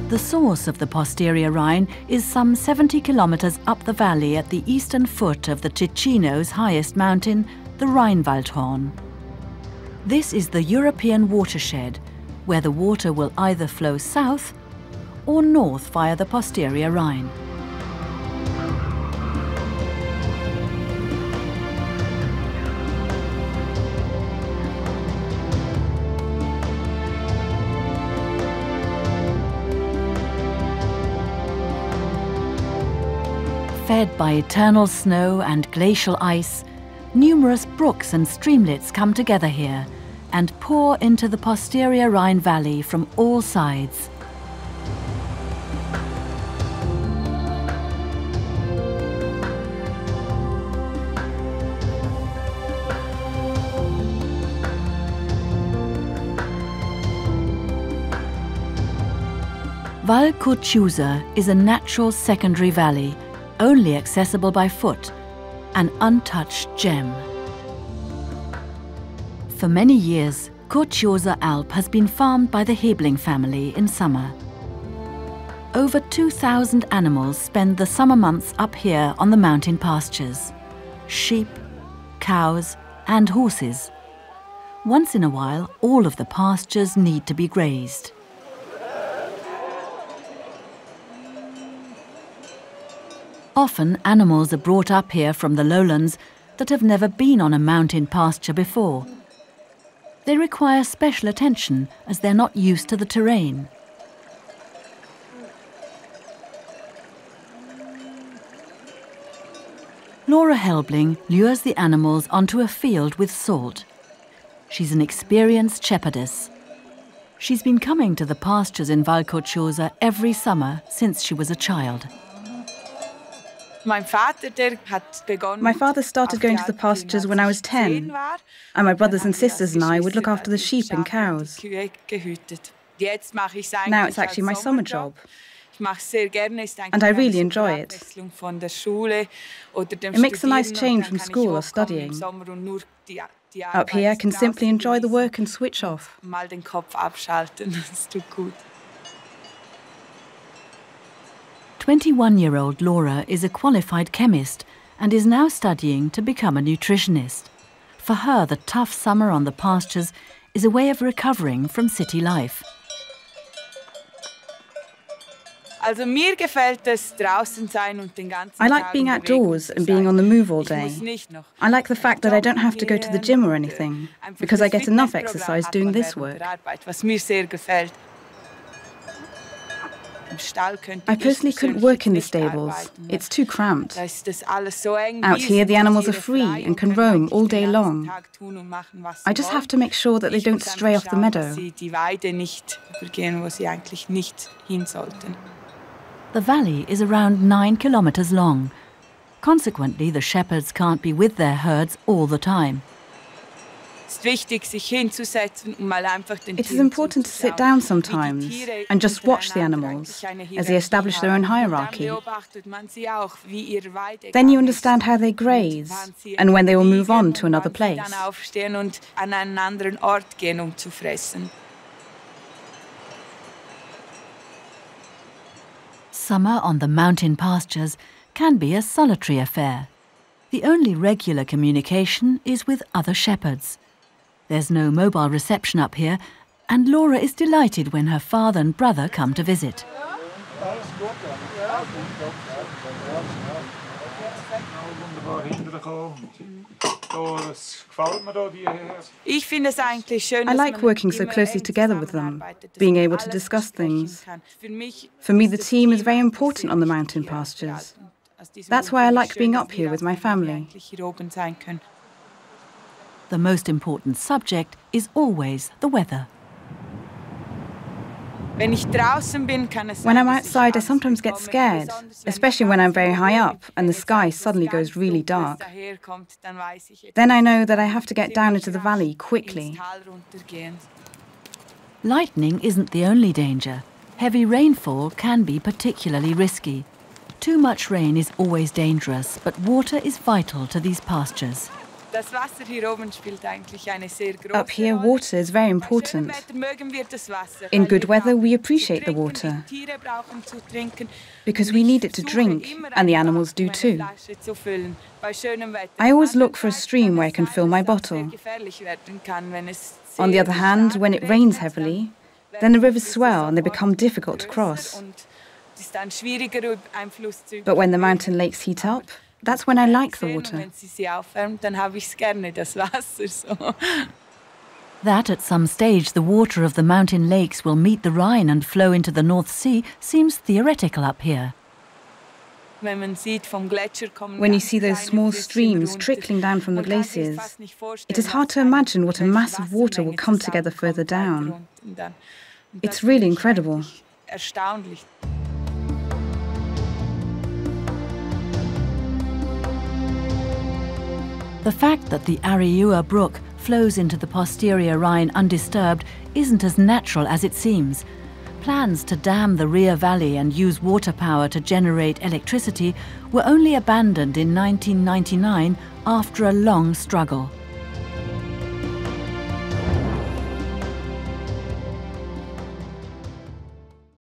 The source of the posterior Rhine is some 70 kilometers up the valley at the eastern foot of the Ticino's highest mountain, the Rheinwaldhorn. This is the European watershed, where the water will either flow south or north via the posterior Rhine. Fed by eternal snow and glacial ice, numerous brooks and streamlets come together here and pour into the posterior Rhine valley from all sides. Val Curciusa is a natural secondary valley, only accessible by foot, an untouched gem. For many years, Curciusa Alp has been farmed by the Hebling family in summer. Over 2,000 animals spend the summer months up here on the mountain pastures: sheep, cows and horses. Once in a while, all of the pastures need to be grazed. Often, animals are brought up here from the lowlands that have never been on a mountain pasture before. They require special attention as they're not used to the terrain. Laura Helbling lures the animals onto a field with salt. She's an experienced shepherdess. She's been coming to the pastures in Val Curciusa every summer since she was a child. My father started going to the pastures when I was 10, and my brothers and sisters and I would look after the sheep and cows. Now it's actually my summer job, and I really enjoy it. It makes a nice change from school or studying. Up here I can simply enjoy the work and switch off. 21-year-old Laura is a qualified chemist and is now studying to become a nutritionist. For her, the tough summer on the pastures is a way of recovering from city life. I like being outdoors and being on the move all day. I like the fact that I don't have to go to the gym or anything, because I get enough exercise doing this work. I personally couldn't work in the stables. It's too cramped. Out here, the animals are free and can roam all day long. I just have to make sure that they don't stray off the meadow. The valley is around 9 kilometers long. Consequently, the shepherds can't be with their herds all the time. It is important to sit down sometimes and just watch the animals as they establish their own hierarchy. Then you understand how they graze and when they will move on to another place. Summer on the mountain pastures can be a solitary affair. The only regular communication is with other shepherds. There's no mobile reception up here, and Laura is delighted when her father and brother come to visit. I like working so closely together with them, being able to discuss things. For me, the team is very important on the mountain pastures. That's why I like being up here with my family. The most important subject is always the weather. When I'm outside, I sometimes get scared, especially when I'm very high up and the sky suddenly goes really dark. Then I know that I have to get down into the valley quickly. Lightning isn't the only danger. Heavy rainfall can be particularly risky. Too much rain is always dangerous, but water is vital to these pastures. Up here, water is very important. In good weather, we appreciate the water because we need it to drink, and the animals do too. I always look for a stream where I can fill my bottle. On the other hand, when it rains heavily, then the rivers swell and they become difficult to cross. But when the mountain lakes heat up, that's when I like the water. That at some stage the water of the mountain lakes will meet the Rhine and flow into the North Sea seems theoretical up here. When you see those small streams trickling down from the glaciers, it is hard to imagine what a mass of water will come together further down. It's really incredible. The fact that the Ariua Brook flows into the posterior Rhine undisturbed isn't as natural as it seems. Plans to dam the Rear Valley and use water power to generate electricity were only abandoned in 1999 after a long struggle.